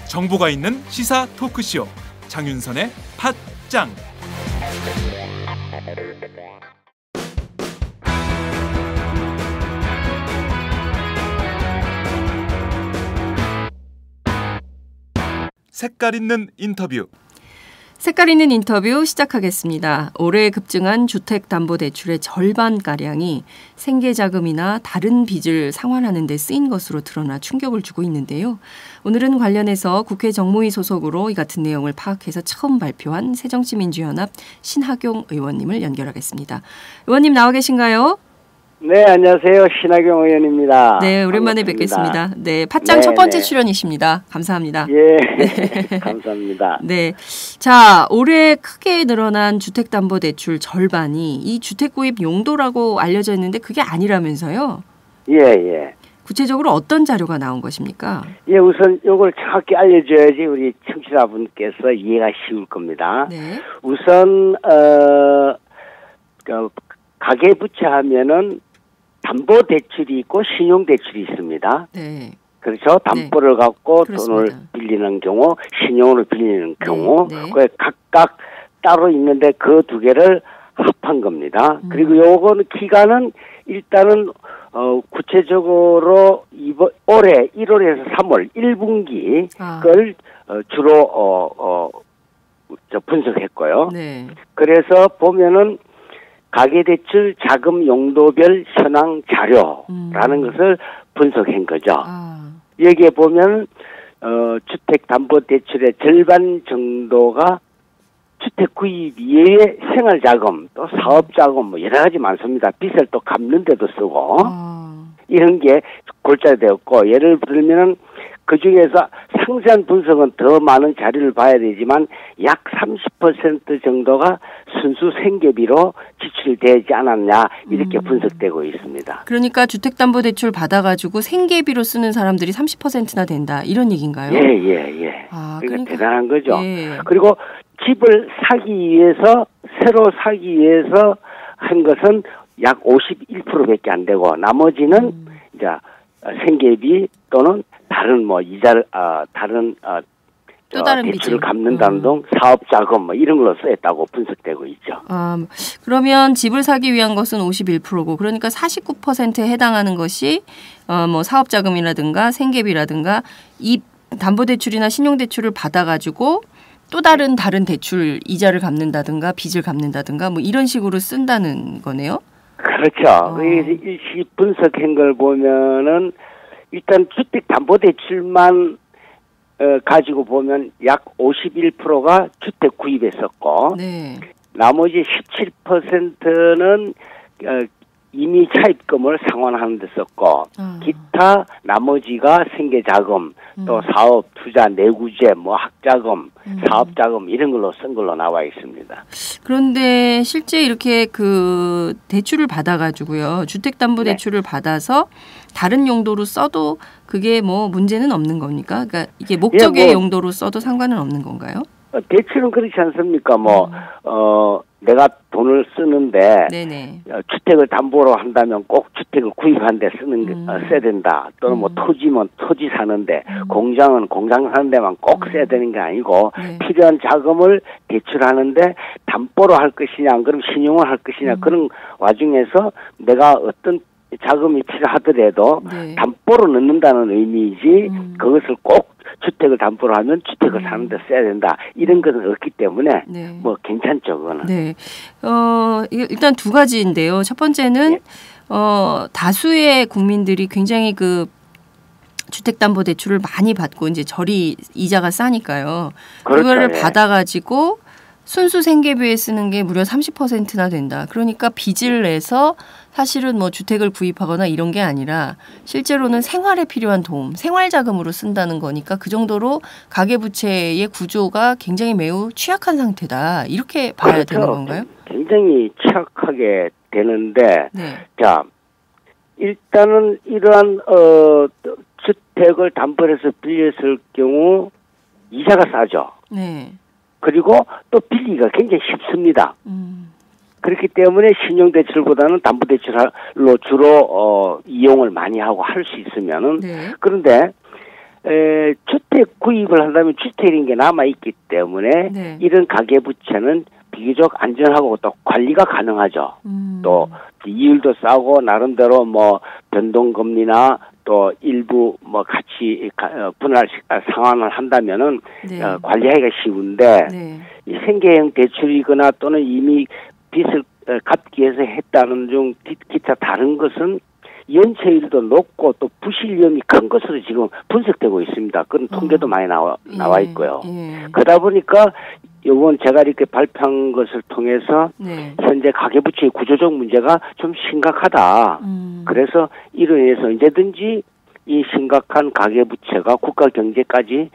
정보가 있는 시사 토크쇼 장윤선의 팟짱. 색깔 있는 인터뷰. 색깔 있는 인터뷰 시작하겠습니다. 올해 급증한 주택담보대출의 절반가량이 생계자금이나 다른 빚을 상환하는 데 쓰인 것으로 드러나 충격을 주고 있는데요. 오늘은 관련해서 국회 정무위 소속으로 이 같은 내용을 파악해서 처음 발표한 새정치민주연합 신학용 의원님을 연결하겠습니다. 의원님 나와 계신가요? 네, 안녕하세요. 신학용 의원입니다. 네, 오랜만에 뵙겠습니다. 네, 팟짱 첫 번째 출연이십니다. 감사합니다. 예, 네. 감사합니다. 네, 자, 올해 크게 늘어난 주택담보대출 절반이 이 주택구입 용도라고 알려져 있는데 그게 아니라면서요? 예, 예. 구체적으로 어떤 자료가 나온 것입니까? 예, 우선 이걸 정확히 알려줘야지 우리 청취자분께서 이해가 쉬울 겁니다. 네. 우선 가계부채 하면은 담보대출이 있고 신용대출이 있습니다. 네. 그렇죠. 담보를 갖고 그렇습니다. 돈을 빌리는 경우, 신용으로 빌리는 경우, 네. 그게 각각 따로 있는데 그 두 개를 합한 겁니다. 그리고 요거는 기간은 일단은 구체적으로 올해 1월에서 3월 1분기를 주로 분석했고요. 네. 그래서 보면은 가계대출 자금 용도별 현황 자료라는 것을 분석한 거죠. 여기에 보면 주택담보대출의 절반 정도가 주택 구입 이외의 생활자금, 또 사업자금 뭐 여러 가지 많습니다. 빚을 또 갚는 데도 쓰고 이런 게 골자되었고, 예를 들면은 그 중에서 상세한 분석은 더 많은 자료를 봐야 되지만 약 30% 정도가 순수 생계비로 지출되지 않았냐 이렇게 분석되고 있습니다. 그러니까 주택담보대출 받아가지고 생계비로 쓰는 사람들이 30%나 된다 이런 얘기인가요? 예. 그러니까 대단한 거죠. 예. 그리고 집을 사기 위해서 새로 사기 위해서 한 것은 약 51%밖에 안 되고 나머지는 이제 생계비 또는 다른 뭐 이자를 다른 또 다른 대출을 갚는다는 등 사업자금 뭐 이런 걸로 쓰였다고 분석되고 있죠. 그러면 집을 사기 위한 것은 51%고 그러니까 49%에 해당하는 것이 뭐 사업자금이라든가 생계비라든가 이 담보대출이나 신용대출을 받아가지고 또 다른 대출 이자를 갚는다든가 빚을 갚는다든가 뭐 이런 식으로 쓴다는 거네요. 그렇죠. 이 분석한 걸 보면은 일단 주택담보대출만 가지고 보면 약 51%가 주택 구입했었고, 네. 나머지 17%는 이미 차입금을 상환하는 데 썼고, 기타 나머지가 생계자금, 또 사업, 투자, 내구재, 뭐 학자금, 사업자금 이런 걸로 쓴 걸로 나와 있습니다. 그런데 실제 이렇게 그 대출을 받아가지고요, 주택담보대출을 받아서 다른 용도로 써도 그게 뭐 문제는 없는 겁니까? 그러니까 이게 목적의 용도로 써도 상관은 없는 건가요? 대출은 그렇지 않습니까? 내가 돈을 쓰는데 네네. 주택을 담보로 한다면 꼭 주택을 구입하는 데 써야 된다. 또는 뭐 토지면 토지 사는데 공장은 공장 사는 데만 꼭 써야 되는 게 아니고 필요한 자금을 대출하는데 담보로 할 것이냐 안 그럼 신용을 할 것이냐 그런 와중에서 내가 어떤 자금이 필요하더라도 담보로 넣는다는 의미이지 그것을 꼭 주택을 담보로 하면 주택을 사는 데 써야 된다. 이런 것은 없기 때문에 뭐 괜찮죠. 그거는. 네. 일단 두 가지인데요. 첫 번째는 다수의 국민들이 굉장히 그 주택담보대출을 많이 받고 이제 저리 이자가 싸니까요. 그렇죠. 그거를 받아가지고 순수 생계비에 쓰는 게 무려 30%나 된다. 그러니까 빚을 내서 사실은 뭐 주택을 구입하거나 이런 게 아니라 실제로는 생활에 필요한 도움, 생활자금으로 쓴다는 거니까 그 정도로 가계부채의 구조가 굉장히 매우 취약한 상태다. 이렇게 봐야 그렇죠. 되는 건가요? 굉장히 취약하게 되는데 자, 일단은 이러한 주택을 담보로 해서 빌렸을 경우 이자가 싸죠. 네. 그리고 또 빌리기가 굉장히 쉽습니다. 그렇기 때문에 신용대출보다는 담보대출로 주로 이용을 많이 하고 할 수 있으면은 네. 그런데 주택 구입을 한다면 주택인 게 남아있기 때문에 네. 이런 가계부채는 비교적 안전하고 또 관리가 가능하죠. 또 이율도 싸고 나름대로 뭐 변동금리나 또 일부 뭐 같이 분할 상환을 한다면은 네. 관리하기가 쉬운데 네. 이 생계형 대출이거나 또는 이미 빚을 갚기 위해서 했다는 중 기타 다른 것은 연체율도 높고 또 부실 위험이 큰 것으로 지금 분석되고 있습니다. 그런 통계도 많이 나와 있고요. 그러다 보니까 요번 제가 이렇게 발표한 것을 통해서 네. 현재 가계부채의 구조적 문제가 좀 심각하다. 그래서 이로 인해서 언제든지 이 심각한 가계부채가 국가 경제까지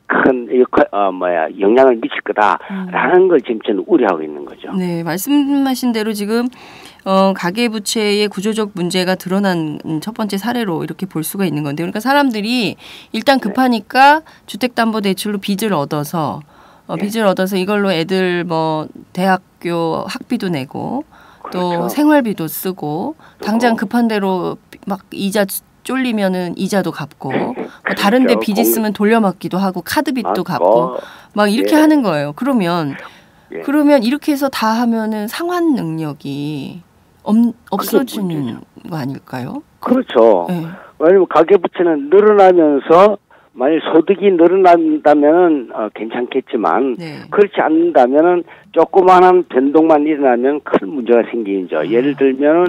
큰 영향을 미칠 거다라는 걸 지금 저는 우려하고 있는 거죠. 네, 말씀하신 대로 지금 가계부채의 구조적 문제가 드러난 첫 번째 사례로 이렇게 볼 수가 있는 건데, 그러니까 사람들이 일단 급하니까 주택담보대출로 빚을 얻어서 이걸로 애들 뭐 대학교 학비도 내고 또 그렇죠. 생활비도 쓰고 당장 급한 대로 막 이자 쫄리면은 이자도 갚고 뭐 다른 데 빚 있으면 돌려막기도 하고 카드빚도 갚고 막 이렇게 하는 거예요. 그러면 이렇게 해서 다 하면은 상환 능력이 없어지는 거 아닐까요? 그렇죠. 네. 왜냐하면 가계부채는 늘어나면서 만약 소득이 늘어난다면은 괜찮겠지만 그렇지 않는다면은 조그마한 변동만 일어나면 큰 문제가 생기죠. 예를 들면은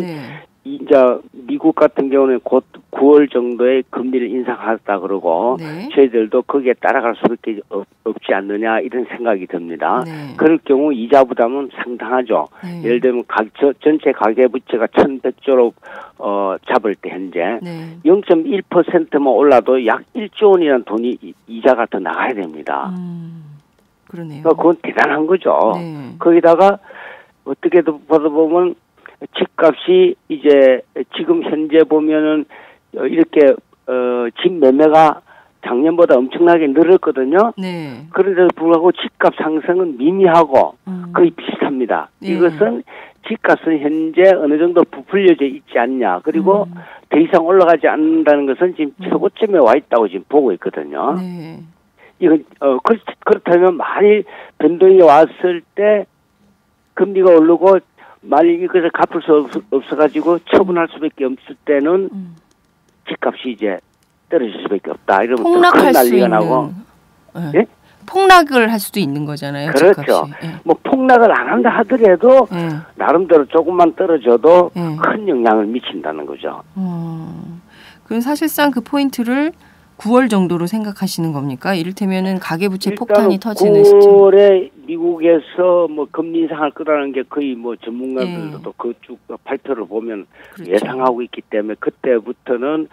이제 미국 같은 경우는 곧 9월 정도에 금리를 인상하겠다 그러고 저희들도 거기에 따라갈 수밖에 없지 않느냐 이런 생각이 듭니다. 그럴 경우 이자 부담은 상당하죠. 예를 들면 전체 가계부채가 1,100조로 잡을 때 현재 0.1%만 올라도 약 1조 원이라는 돈이 이자가 더 나가야 됩니다. 그러네요. 그건 대단한 거죠. 거기다가 어떻게 보다 보면 집값이 이제 지금 현재 보면은 이렇게 집 매매가 작년보다 엄청나게 늘었거든요. 그런데도 불구하고 집값 상승은 미미하고 거의 비슷합니다. 이것은 집값은 현재 어느 정도 부풀려져 있지 않냐. 그리고 더 이상 올라가지 않는다는 것은 지금 최고점에 와 있다고 지금 보고 있거든요. 이건 그렇다면 많이 변동이 왔을 때 금리가 오르고 만약 이것을 갚을 수 없어가지고 처분할 수밖에 없을 때는 집값이 이제 떨어질 수밖에 없다. 이러면 폭락할 수 있는. 예? 폭락을 할 수도 있는 거잖아요. 그렇죠. 뭐 폭락을 안 한다 하더라도 나름대로 조금만 떨어져도 큰 영향을 미친다는 거죠. 그럼 사실상 그 포인트를 9월 정도로 생각하시는 겁니까? 이를테면은 가계부채 폭탄이 터지는 시점. 9월에 미국에서 뭐 금리 인상할 거라는 게 거의 뭐 전문가들도 그 쭉 발표를 보면 예상하고 있기 때문에 그때부터는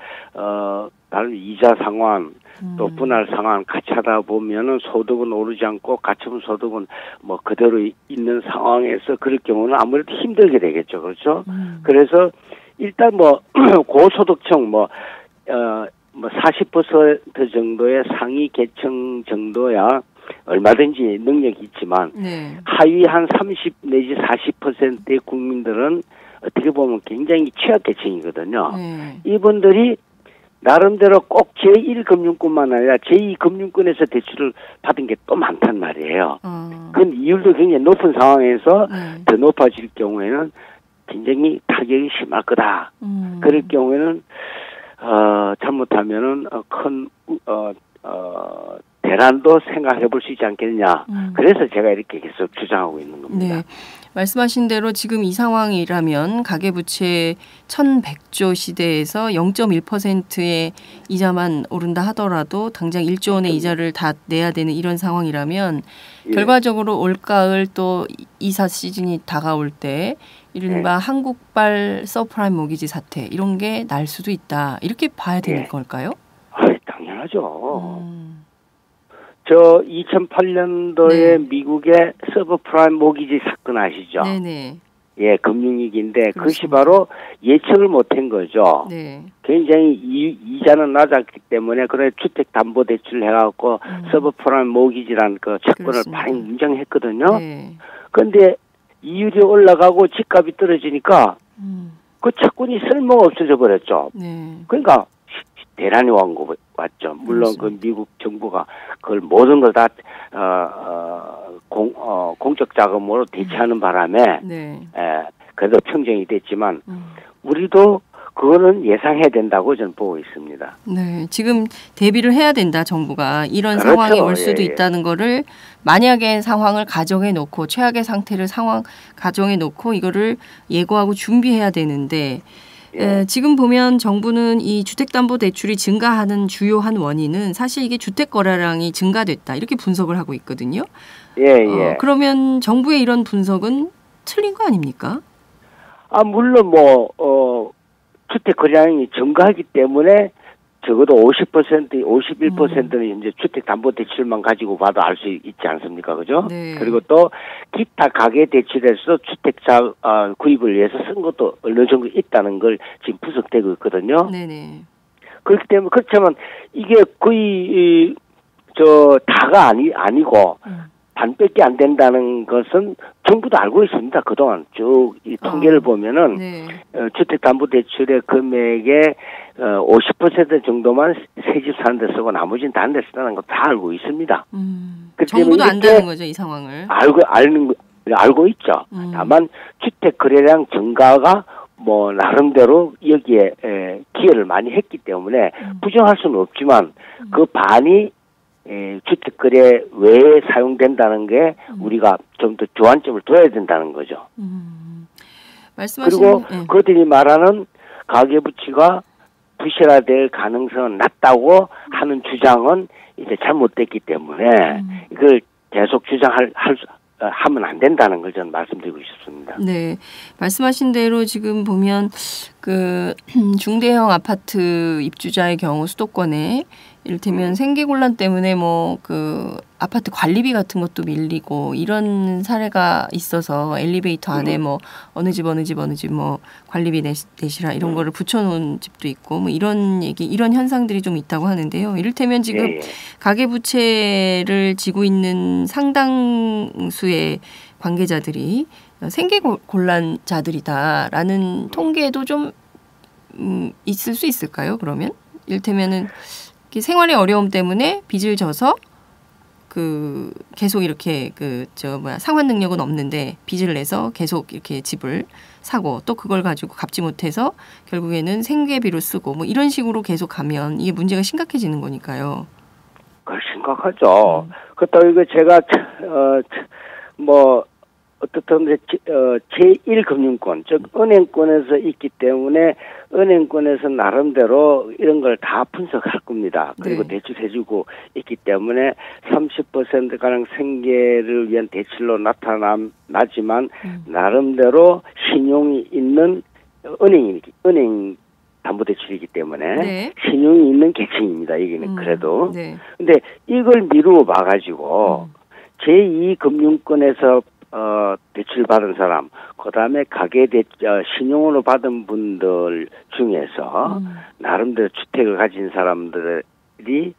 다른 이자 상환 또 분할 상환 같이 하다 보면은 소득은 오르지 않고 가처분 소득은 뭐 그대로 있는 상황에서 그럴 경우는 아무래도 힘들게 되겠죠. 그렇죠? 그래서 일단 뭐 고소득층 뭐 40% 정도의 상위 계층 정도야 얼마든지 능력이 있지만 하위 한 30 내지 40%의 국민들은 어떻게 보면 굉장히 취약계층이거든요. 이분들이 나름대로 꼭 제1금융권만 아니라 제2금융권에서 대출을 받은 게 또 많단 말이에요. 그건 이율도 굉장히 높은 상황에서 더 높아질 경우에는 굉장히 타격이 심할 거다. 그럴 경우에는 잘못하면은 큰 대란도 생각해 볼 수 있지 않겠느냐. 그래서 제가 이렇게 계속 주장하고 있는 겁니다. 말씀하신 대로 지금 이 상황이라면 가계부채 1,100조 시대에서 0.1%의 이자만 오른다 하더라도 당장 1조 원의 이자를 다 내야 되는 이런 상황이라면 결과적으로 올가을 또 이사 시즌이 다가올 때 이른바 한국발 서프라임 모기지 사태 이런 게 날 수도 있다. 이렇게 봐야 되는 걸까요? 당연하죠. 저 2008년도에 미국의 서브프라임 모기지 사건 아시죠? 예, 금융위기인데 그렇습니다. 그것이 바로 예측을 못한 거죠. 네. 굉장히 이자는 낮았기 때문에 그래 주택담보대출을 해갖고 서브프라임 모기지라는 그 채권을 그렇습니다. 많이 인정했거든요. 네. 그런데 이율이 올라가고 집값이 떨어지니까 그 채권이 쓸모가 없어져 버렸죠. 네. 그러니까 대란이 왔죠. 물론 그렇습니다. 그 미국 정부가 그걸 모든 걸 다 공적 자금으로 대체하는 바람에 네. 그래도 평정이 됐지만 우리도 그거는 예상해야 된다고 저는 보고 있습니다. 네, 지금 대비를 해야 된다. 정부가 이런 그렇죠. 상황이 올 수도 예. 있다는 거를 만약의 상황을 가정해 놓고 최악의 상태를 가정해 놓고 이거를 예고하고 준비해야 되는데 예. 지금 보면 정부는 이 주택담보대출이 증가하는 주요한 원인은 사실 이게 주택 거래량이 증가됐다 이렇게 분석을 하고 있거든요. 예. 그러면 정부의 이런 분석은 틀린 거 아닙니까? 물론 주택 거래량이 증가하기 때문에 적어도 50%, 51%는 이제 주택담보대출만 가지고 봐도 알 수 있지 않습니까, 그죠? 네. 그리고 또 기타 가계대출에서 주택자 구입을 위해서 쓴 것도 어느 정도 있다는 걸 지금 분석되고 있거든요. 네네. 그렇기 때문에 그렇지만 이게 거의 다가 아니고 반밖에 안 된다는 것은 정부도 알고 있습니다. 그동안 쭉 이 통계를 보면은 네. 주택담보대출의 금액의 50% 정도만 새집 사는 데 쓰고 나머지는 다른 데 쓰다는 거 다 알고 있습니다. 정부도 안다는 거죠, 이 상황을. 알고 있죠. 다만 주택 거래량 증가가 나름대로 여기에 기여를 많이 했기 때문에 부정할 수는 없지만 그 반이 주택거래 외에 사용된다는 게 우리가 좀 더 주안점을 둬야 된다는 거죠. 그리고 그들이 말하는 가계부채가 부실화될 가능성은 낮다고 하는 주장은 이제 잘못됐기 때문에 이걸 계속 하면 안 된다는 걸 저는 말씀드리고 싶습니다. 네, 말씀하신 대로 지금 보면 그 중대형 아파트 입주자의 경우 수도권에 이를테면 생계곤란 때문에 그 아파트 관리비 같은 것도 밀리고 이런 사례가 있어서 엘리베이터 안에 어느 집 관리비 내시라 이런 거를 붙여놓은 집도 있고 이런 현상들이 좀 있다고 하는데요. 이를테면 지금 가계부채를 지고 있는 상당수의 관계자들이 생계곤란자들이다라는 통계도 좀 있을 수 있을까요? 그러면 이를테면은 생활의 어려움 때문에 빚을 져서 계속 이렇게 상환 능력은 없는데 빚을 내서 계속 이렇게 집을 사고 또 그걸 가지고 갚지 못해서 결국에는 생계비로 쓰고 이런 식으로 계속 가면 이게 문제가 심각해지는 거니까요. 심각하죠. 그렇다고 이거 제가 어떻든 제1금융권, 즉 은행권에서 있기 때문에 은행권에서 나름대로 이런 걸 다 분석할 겁니다. 그리고 대출해주고 있기 때문에 30%가량 생계를 위한 대출로 나타나지만 나름대로 신용이 있는 은행 담보대출이기 때문에 신용이 있는 계층입니다. 여기는 그래도. 근데 이걸 미루어 봐가지고 제2금융권에서 대출 받은 사람, 그 다음에 신용으로 받은 분들 중에서 나름대로 주택을 가진 사람들이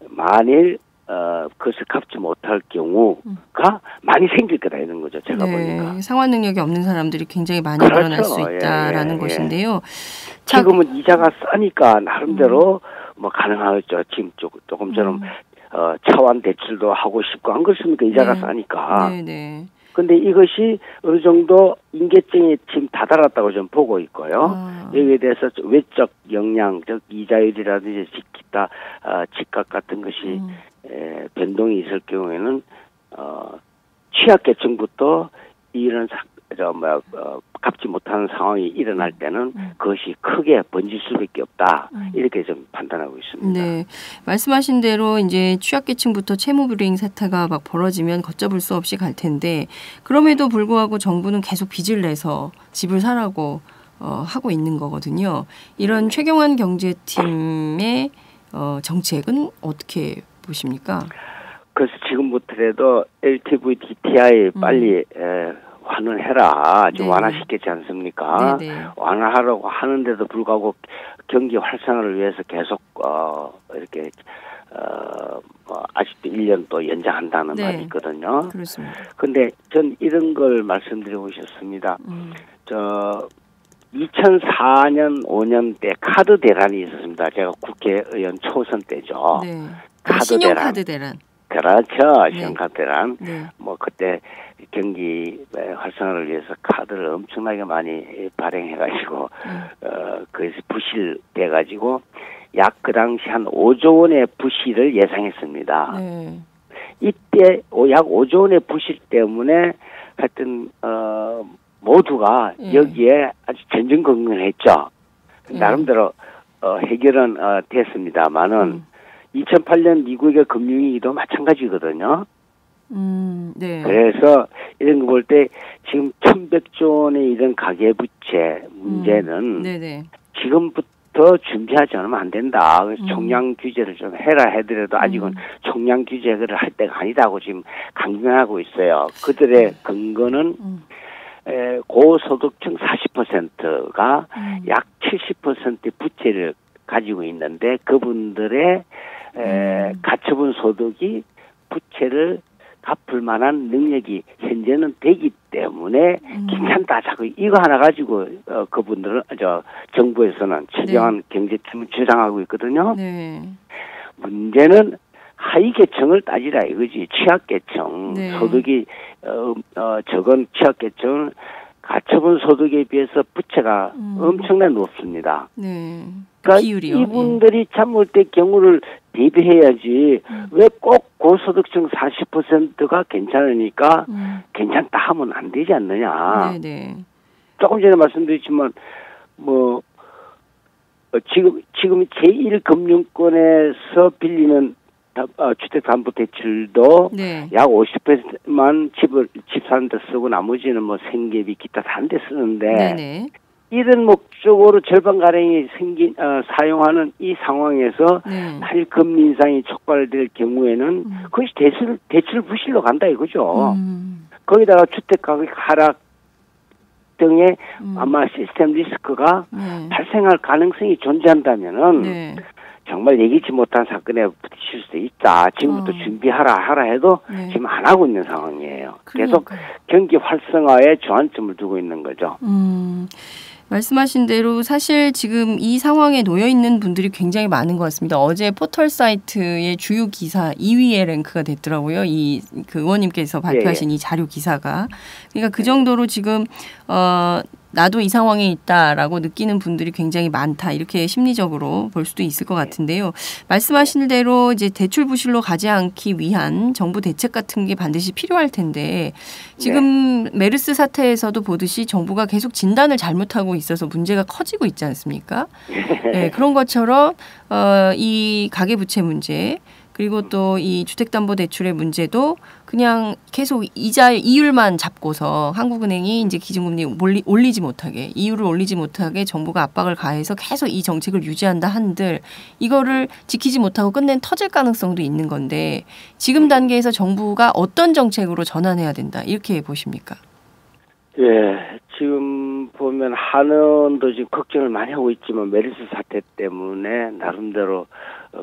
만일 그것을 갚지 못할 경우가 많이 생길 거다 이런 거죠. 제가 보니까. 상환 능력이 없는 사람들이 굉장히 많이 늘어날 수 있다라는 것인데요. 지금은 이자가 싸니까 나름대로 가능하겠죠. 지금 조금처럼 차환 대출도 하고 싶고 안 그렇습니까? 이자가 싸니까. 근데 이것이 어느 정도 인계증이 지금 다다랐다고 좀 보고 있고요. 여기에 대해서 외적 영향, 즉 이자율이라든지 기타 집값 같은 것이 변동이 있을 경우에는 취약계층부터 이런 갚지 못하는 상황이 일어날 때는 그것이 크게 번질 수밖에 없다. 이렇게 좀 판단하고 있습니다. 네, 말씀하신 대로 이제 취약계층부터 채무불이행 사태가 벌어지면 걷잡을 수 없이 갈 텐데 그럼에도 불구하고 정부는 계속 빚을 내서 집을 사라고 하고 있는 거거든요. 이런 최경환 경제팀의 정책은 어떻게 보십니까? 그래서 지금부터라도 LTV, DTI 빨리 환원해라. 지금 네. 완화시켰지 않습니까? 네네. 완화하려고 하는데도 불구하고 경기 활성화를 위해서 계속 이렇게 아직도 1년 또 연장한다는 네. 말이 있거든요. 그렇습니다. 근데 전 이런 걸 말씀드리고 싶습니다. 2004년, 5년 때 카드 대란이 있었습니다. 제가 국회의원 초선 때죠. 네. 카드 신용카드 대란. 그렇죠. 네. 신용카드 대란. 네. 뭐 그때 경기 활성화를 위해서 카드를 엄청나게 많이 발행해가지고 그래서 부실돼가지고 약 그 당시 한 5조 원의 부실을 예상했습니다. 네. 이때 약 5조 원의 부실 때문에 하여튼 모두가 여기에 아주 전전긍긍했죠. 나름대로 해결은 됐습니다만은 2008년 미국의 금융위기도 마찬가지거든요. 네. 그래서 이런 거 볼 때 지금 1,100조 원의 이런 가계부채 문제는 네네. 지금부터 준비하지 않으면 안 된다. 그래서 총량 규제를 좀 해라 해더라도 아직은 총량 규제를 할 때가 아니다고 지금 강변하고 있어요. 그들의 근거는 고소득층 40%가 약 70%의 부채를 가지고 있는데 그분들의 가처분 소득이 부채를 갚을 만한 능력이 현재는 되기 때문에 괜찮다. 자꾸 이거 하나 가지고 그분들은 정부에서는 최경환 경제팀을 주장하고 있거든요. 네. 문제는 하위 계층을 따지라 이거지. 취약계층 네. 소득이 적은 취약계층은 가처분 소득에 비해서 부채가 엄청나게 높습니다. 네. 그러니까 비율이요. 이분들이 참을 때 경우를 대비해야지 왜 꼭 고소득층 40%가 괜찮으니까 괜찮다 하면 안 되지 않느냐. 네네. 조금 전에 말씀드렸지만 뭐 지금 제1금융권에서 빌리는 주택담보대출도 네. 약 50%만 집 사는 데 쓰고 나머지는 뭐 생계비 기타 다른 데 쓰는데 네네. 이런 목적으로 절반가량이 사용하는 이 상황에서 네. 만일 금리 인상이 촉발될 경우에는 그것이 대출 부실로 간다 이거죠. 거기다가 주택가격 하락 등의 아마 시스템 리스크가 발생할 가능성이 존재한다면은 네. 정말 예기치 못한 사건에 부딪힐 수도 있다. 지금부터 준비하라 해도 네. 지금 안 하고 있는 상황이에요. 계속 그러니까요. 경기 활성화에 주안점을 두고 있는 거죠. 말씀하신 대로 사실 지금 이 상황에 놓여 있는 분들이 굉장히 많은 것 같습니다. 어제 포털 사이트의 주요 기사 2위에 랭크가 됐더라고요. 그 의원님께서 발표하신 이 자료 기사가. 그러니까 그 정도로 지금 나도 이 상황에 있다라고 느끼는 분들이 굉장히 많다. 이렇게 심리적으로 볼 수도 있을 것 같은데요. 말씀하신 대로 이제 대출 부실로 가지 않기 위한 정부 대책 같은 게 반드시 필요할 텐데 지금 메르스 사태에서도 보듯이 정부가 계속 진단을 잘못하고 있어서 문제가 커지고 있지 않습니까? 네, 그런 것처럼 이 가계부채 문제 그리고 또 이 주택담보대출의 문제도 그냥 계속 이율만 잡고서 한국은행이 이제 기준금리 올리지 못하게 이율을 올리지 못하게 정부가 압박을 가해서 계속 이 정책을 유지한다 한들 이거를 지키지 못하고 끝낸 터질 가능성도 있는 건데 지금 단계에서 정부가 어떤 정책으로 전환해야 된다 이렇게 보십니까? 예, 지금 보면 한원도 지금 걱정을 많이 하고 있지만 메르스 사태 때문에 나름대로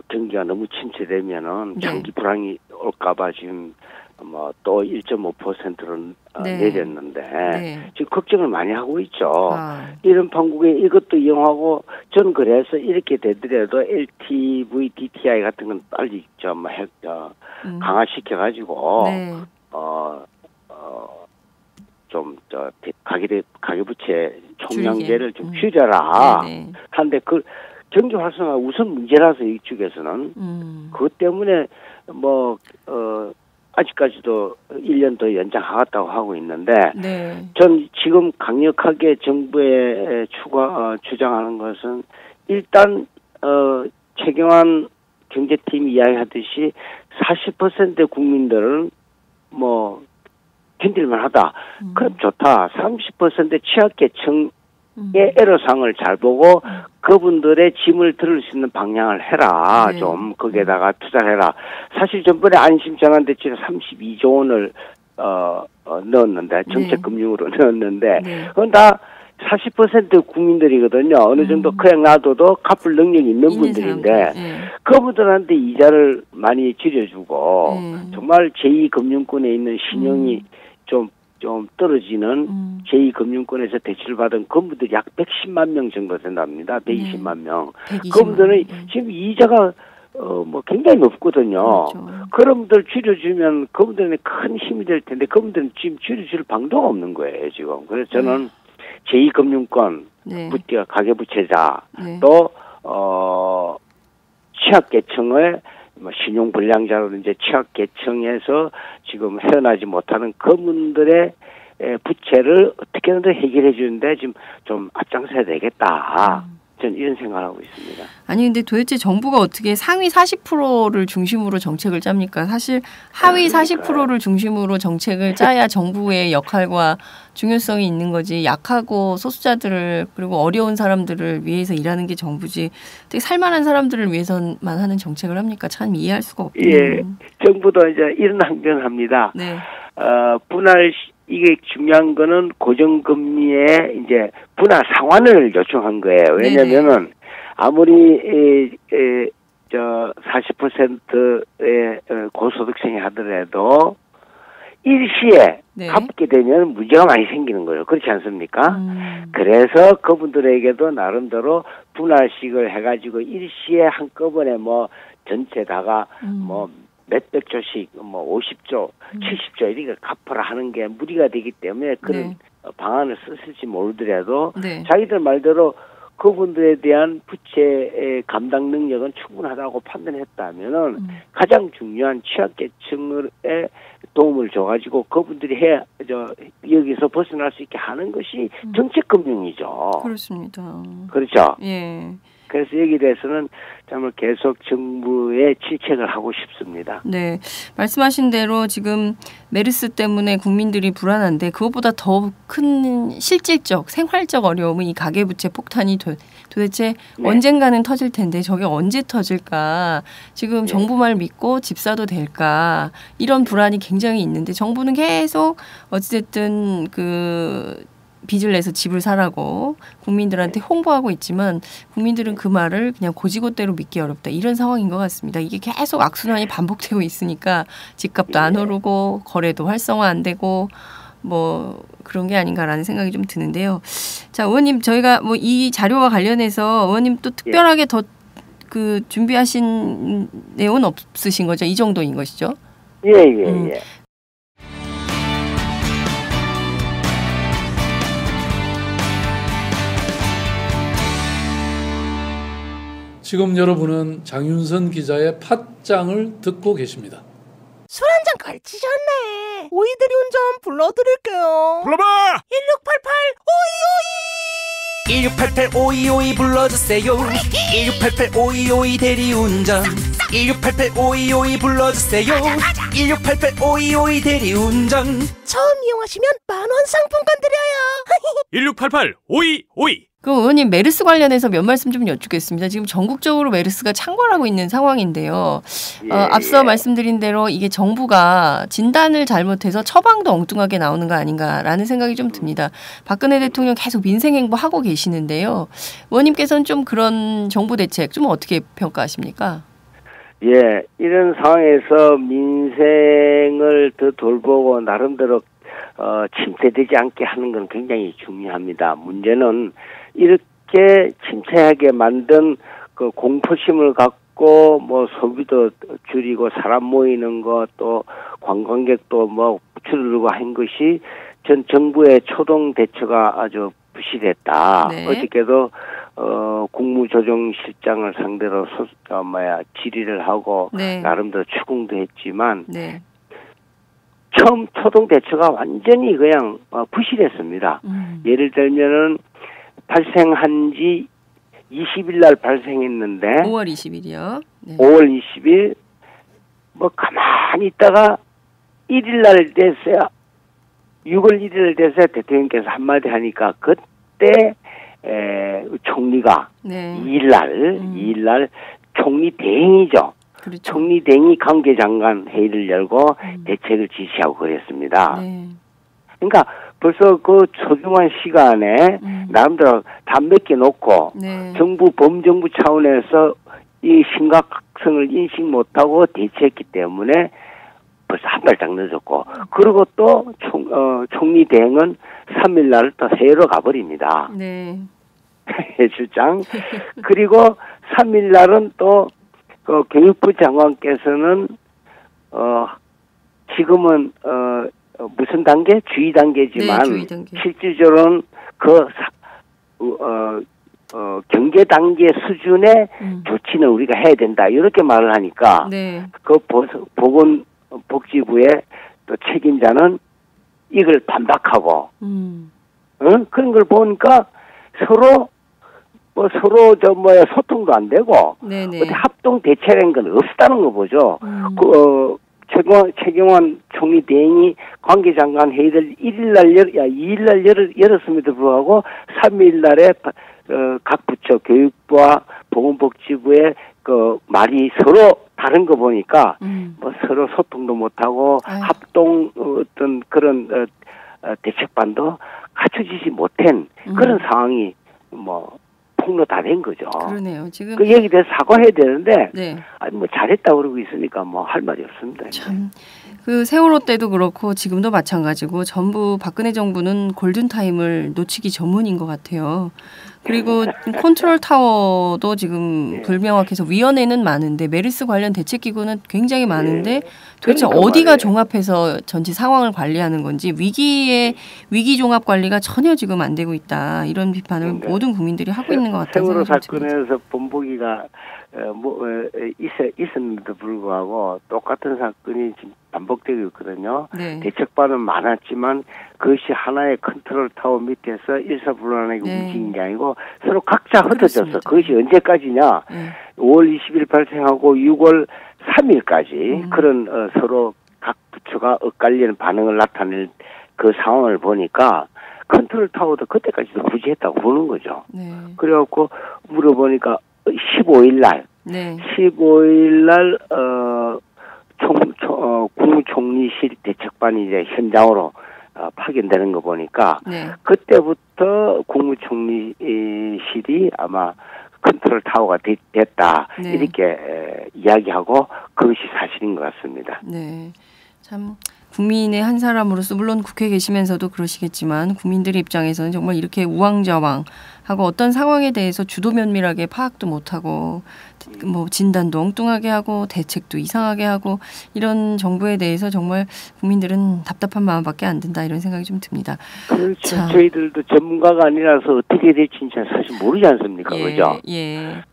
경기가 너무 침체되면은 장기 불황이 올까봐 지금 뭐 또 1.5%로 내렸는데 지금 걱정을 많이 하고 있죠. 이런 판국에 이것도 이용하고 저는 그래서 이렇게 되더라도 LTV, DTI 같은 건 빨리 좀 강화시켜가지고 가계부채 총량제를 좀 줄여라. 한데 그 경기 활성화 우선 문제라서 이쪽에서는 그것 때문에 아직까지도 1년 더 연장하겠다고 하고 있는데 전 지금 강력하게 정부에 주장하는 것은 일단 최경환 경제팀이 이야기하듯이 40%의 국민들은 견딜만 하다. 그럼 좋다. 30% 취약계층의 애로사항을 잘 보고 그분들의 짐을 들을 수 있는 방향을 해라. 좀 거기에다가 투자를 해라. 사실 전번에 안심전환대출에 32조 원을 넣었는데 정책금융으로 넣었는데 네. 그건 다 40% 국민들이거든요. 어느 정도 그냥 놔둬도 갚을 능력이 있는 분들인데 그분들한테 이자를 많이 줄여주고 정말 제2금융권에 있는 신용이 좀 떨어지는 제2금융권에서 대출을 받은 그분들이 약 110만 명 정도 된답니다. 120만 명. 그분들은 지금 이자가 뭐 굉장히 높거든요. 그렇죠. 그런 분들 줄여주면 그분들은 큰 힘이 될 텐데 그분들은 지금 줄여줄 방도가 없는 거예요, 지금. 그래서 저는 제2금융권, 가계부채자, 또 취약계층의 신용불량자라든지 취약계층에서 지금 헤어나지 못하는 그분들의 부채를 어떻게든 해결해 주는데 지금 좀 앞장서야 되겠다. 저는 이런 생각을 하고 있습니다. 아니 근데 도대체 정부가 어떻게 상위 40%를 중심으로 정책을 짭니까? 사실 하위 40%를 중심으로 정책을 짜야 정부의 역할과 중요성이 있는 거지. 약하고 소수자들을 그리고 어려운 사람들을 위해서 일하는 게 정부지. 되게 살만한 사람들을 위해서만 하는 정책을 합니까? 참 이해할 수가 없군요. 예, 정부도 이제 이런 항변을 합니다. 네. 분할 이게 중요한 거는 고정금리의 이제 분할 상환을 요청한 거예요. 왜냐면은 아무리 40%의 고소득층이 하더라도 일시에 갚게 되면 문제가 많이 생기는 거예요. 그렇지 않습니까? 그래서 그분들에게도 나름대로 분할식을 해가지고 일시에 한꺼번에 뭐 전체다가 뭐 몇백 조씩, 뭐 50조, 70조 이렇게 갚아라 하는 게 무리가 되기 때문에 그런 방안을 썼을지 모르더라도 자기들 말대로 그분들에 대한 부채의 감당 능력은 충분하다고 판단했다면은 가장 중요한 취약계층의 도움을 줘가지고 그분들이 여기서 벗어날 수 있게 하는 것이 정책금융이죠. 그렇습니다. 그렇죠. 예. 그래서 여기에 대해서는 정말 계속 정부의 질책을 하고 싶습니다. 네. 말씀하신 대로 지금 메르스 때문에 국민들이 불안한데 그것보다 더 큰 실질적, 생활적 어려움은 이 가계부채 폭탄이 도대체 언젠가는 터질 텐데 저게 언제 터질까. 지금 정부 말 믿고 집 사도 될까. 이런 불안이 굉장히 있는데 정부는 계속 어찌됐든 빚을 내서 집을 사라고 국민들한테 홍보하고 있지만 국민들은 그 말을 그냥 고지고대로 믿기 어렵다. 이런 상황인 것 같습니다. 이게 계속 악순환이 반복되고 있으니까 집값도 안 오르고 거래도 활성화 안 되고 뭐 그런 게 아닌가라는 생각이 좀 드는데요. 자, 의원님 저희가 뭐 이 자료와 관련해서 의원님 또 특별하게 더 준비하신 내용은 없으신 거죠? 이 정도인 것이죠? 예. 지금 여러분은 장윤선 기자의 팟짱을 듣고 계십니다. 술 한잔 걸치셨네. 오이대리 운전 불러드릴게요. 불러봐! 1688 오이오이 1688 불러주세요. 1688 오이오이 대리운전 1688 오이오이 불러주세요. 1688 오이오이 대리운전. 처음 이용하시면 만원 상품권 드려요. 1688 오이오이. 그럼 의원님 메르스 관련해서 몇 말씀 좀 여쭙겠습니다. 지금 전국적으로 메르스가 창궐하고 있는 상황인데요. 앞서 말씀드린 대로 이게 정부가 진단을 잘못해서 처방도 엉뚱하게 나오는 거 아닌가라는 생각이 좀 듭니다. 박근혜 대통령 계속 민생행보하고 계시는데요. 의원님께서는 좀 그런 정부 대책 좀 어떻게 평가하십니까? 예, 이런 상황에서 민생을 더 돌보고 나름대로 침체되지 않게 하는 건 굉장히 중요합니다. 문제는 이렇게 침체하게 만든 그 공포심을 갖고 뭐 소비도 줄이고 사람 모이는 것 또 관광객도 뭐 줄이려고 한 것이 전 정부의 초동 대처가 아주 부실했다. 어저께도 국무조정실장을 상대로 질의를 하고 나름대로 추궁도 했지만 처음 초동 대처가 완전히 그냥 부실했습니다. 예를 들면은 발생한 지 20일 날 발생했는데 5월 20일이요. 5월 20일 뭐 가만히 있다가 1일 날 됐어요. 6월 1일 돼서 대통령께서 한마디 하니까 그때 총리가 2일 날 총리 대행이죠. 그렇죠. 총리 대행이 관계장관 회의를 열고 대책을 지시하고 그랬습니다. 네. 그러니까 벌써 그 소중한 시간에 나름대로 다 맡겨놓고 네. 정부 범정부 차원에서 이 심각성을 인식 못하고 대처했기 때문에 벌써 한 발짝 늦었고, 그리고 또 총리 대행은 3일 날을 또 세우러 가버립니다. 네. 해수장. 그리고 3일 날은 또 그 교육부 장관께서는 지금은 무슨 단계? 주의 단계지만 네, 주의 단계. 실질적으로는 그 경계 단계 수준의 조치는 우리가 해야 된다. 이렇게 말을 하니까 네. 그 보건복지부의 또 책임자는 이걸 반박하고 그런 걸 보니까 서로 소통도 안 되고 네네. 어디 합동 대책이라는 건 없다는 거 보죠. 최경환 총리 대행이 관계장관 회의를 2일 날 열었음에도 불구하고 3일 날에 각 부처 교육부와 보건복지부의 그 말이 서로 다른 거 보니까 뭐 서로 소통도 못하고 합동 어떤 그런 대책반도 갖춰지지 못한 그런 상황이 뭐 폭로 다 된 거죠. 그러네요. 지금 그 얘기 대해서 사과해야 되는데 네. 아니 뭐 잘했다 그러고 있으니까 뭐 할 말이 없습니다. 참 그 세월호 때도 그렇고 지금도 마찬가지고 전부 박근혜 정부는 골든 타임을 놓치기 전문인 것 같아요. 그리고 컨트롤 타워도 지금 불명확해서 위원회는 많은데 메르스 관련 대책 기구는 굉장히 많은데 도대체 그러니까 어디가 말이에요. 종합해서 전체 상황을 관리하는 건지 위기 종합 관리가 전혀 지금 안 되고 있다. 이런 비판을 모든 국민들이 하고 있는 것 같아요. 세월호 사건에서 본보기가 있었는데도 불구하고 똑같은 사건이 지금 반복되고 있거든요. 네. 대책반은 많았지만 그것이 하나의 컨트롤 타워 밑에서 일사불란하게 움직인 게 아니고 서로 각자 흩어졌어. 그렇습니다. 그것이 언제까지냐? 5월 20일 발생하고 6월 3일까지 그런 서로 각 부처가 엇갈리는 반응을 나타낼 그 상황을 보니까 컨트롤 타워도 그때까지도 부재했다고 보는 거죠. 네. 그래갖고 물어보니까 15일 날, 네. 15일 날 국무총리실 대책반이 이제 현장으로 파견되는 거 보니까 네. 그때부터 국무총리실이 아마 컨트롤 타워가 됐다 네. 이렇게 이야기하고 그것이 사실인 것 같습니다. 네, 참 국민의 한 사람으로서 물론 국회에 계시면서도 그러시겠지만 국민들의 입장에서는 정말 이렇게 우왕좌왕하고 어떤 상황에 대해서 주도 면밀하게 파악도 못하고 뭐 진단도 엉뚱하게 하고 대책도 이상하게 하고 이런 정부에 대해서 정말 국민들은 답답한 마음밖에 안 든다 이런 생각이 좀 듭니다. 그렇죠. 자. 저희들도 전문가가 아니라서 어떻게 될지 진짜 사실 모르지 않습니까, 그죠? 예.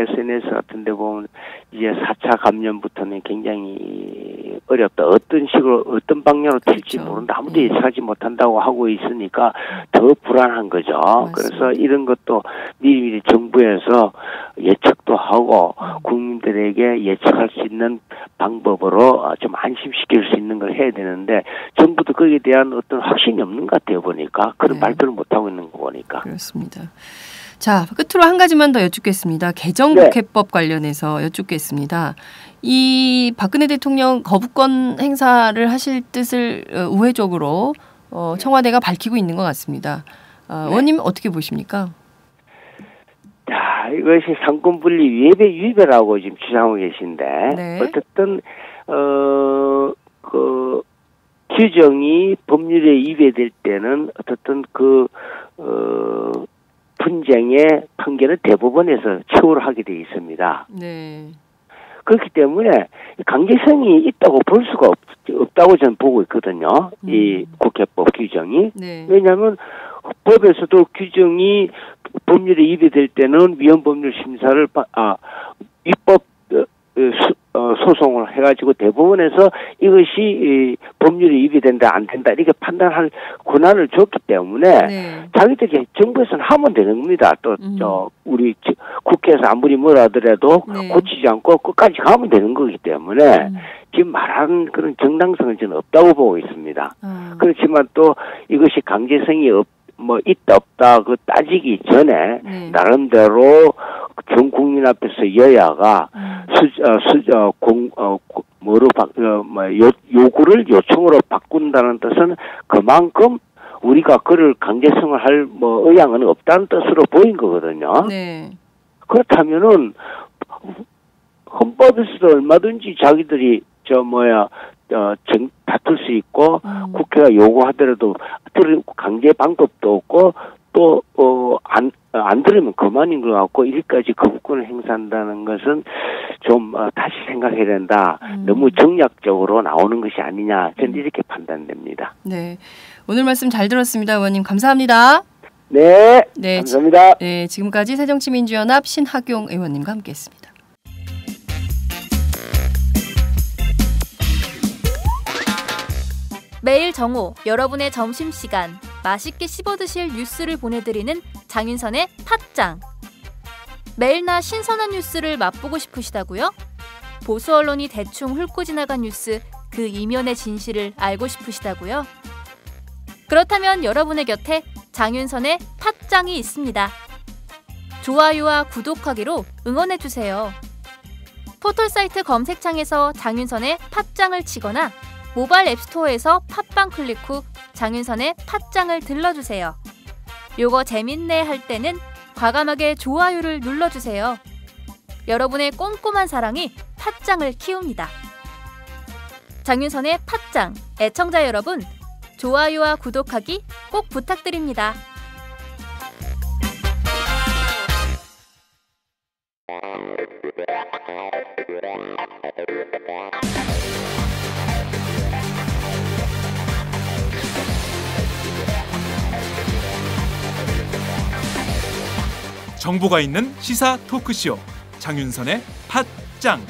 SNS 같은 데 보면 이제 4차 감염부터는 굉장히 어렵다. 어떤 식으로, 어떤 방향으로 튈지 그렇죠. 모른다. 아무도 예측하지 못한다고 하고 있으니까 더 불안한 거죠. 맞습니다. 그래서 이런 것도 미리미리 정부에서 예측도 하고 국민들에게 예측할 수 있는 방법으로 좀 안심시킬 수 있는 걸 해야 되는데 정부도 거기에 대한 어떤 확신이 없는 것 같아요, 보니까. 그런 발표를 못하고 있는 거 보니까. 그렇습니다. 자, 끝으로 한 가지만 더 여쭙겠습니다. 개정국회법 관련해서 여쭙겠습니다. 이 박근혜 대통령 거부권 행사를 하실 뜻을 우회적으로 청와대가 밝히고 있는 것 같습니다. 의원님 어떻게 보십니까? 자, 이것이 상권분리 위배라고 지금 주장하고 계신데 네. 어쨌든 그 규정이 법률에 위배될 때는 어쨌든 분쟁의 판결은 대법원에서 처우를 하게 돼 있습니다. 네. 그렇기 때문에 강제성이 있다고 볼 수가 없다고 저는 보고 있거든요. 이 국회법 규정이. 네. 왜냐하면 법에서도 규정이 법률에 위배될 때는 위헌법률 심사를 입법 소송을 해가지고 대법원에서 이것이 법률에 위배된다 안 된다 이렇게 판단할 권한을 줬기 때문에 네. 자기들이 정부에서는 하면 되는 겁니다. 또 우리 국회에서 아무리 뭐라 하더라도 네. 고치지 않고 끝까지 가면 되는 거기 때문에 지금 말하는 그런 정당성은 저는 없다고 보고 있습니다. 그렇지만 또 이것이 강제성이 있다 없다 그 따지기 전에 네. 나름대로 전 국민 앞에서 여야가 요구를 요청으로 바꾼다는 뜻은 그만큼 우리가 그를 강제성을 할 의향은 없다는 뜻으로 보인 거거든요. 네. 그렇다면은 헌법에서도 얼마든지 자기들이 다툴 수 있고 국회가 요구하더라도 들을 강제 방법도 없고 또 안 들으면 그만인 것 같고 이리까지 거부권을 행사한다는 것은 좀 다시 생각해야 된다. 너무 정략적으로 나오는 것이 아니냐. 저는 이렇게 판단됩니다. 네, 오늘 말씀 잘 들었습니다. 의원님 감사합니다. 네, 네, 감사합니다. 네, 지금까지 새정치민주연합 신학용 의원님과 함께했습니다. 매일 정오 여러분의 점심시간 맛있게 씹어드실 뉴스를 보내드리는 장윤선의 팟짱. 매일나 신선한 뉴스를 맛보고 싶으시다고요? 보수 언론이 대충 훑고 지나간 뉴스 그 이면의 진실을 알고 싶으시다고요? 그렇다면 여러분의 곁에 장윤선의 팟짱이 있습니다. 좋아요와 구독하기로 응원해주세요. 포털사이트 검색창에서 장윤선의 팟짱을 치거나 모바일 앱스토어에서 팟빵 클릭 후 장윤선의 팟짱을 들러주세요. 요거 재밌네 할 때는 과감하게 좋아요를 눌러주세요. 여러분의 꼼꼼한 사랑이 팟짱을 키웁니다. 장윤선의 팟짱, 애청자 여러분, 좋아요와 구독하기 꼭 부탁드립니다. 정보가 있는 시사 토크쇼 장윤선의 팟짱.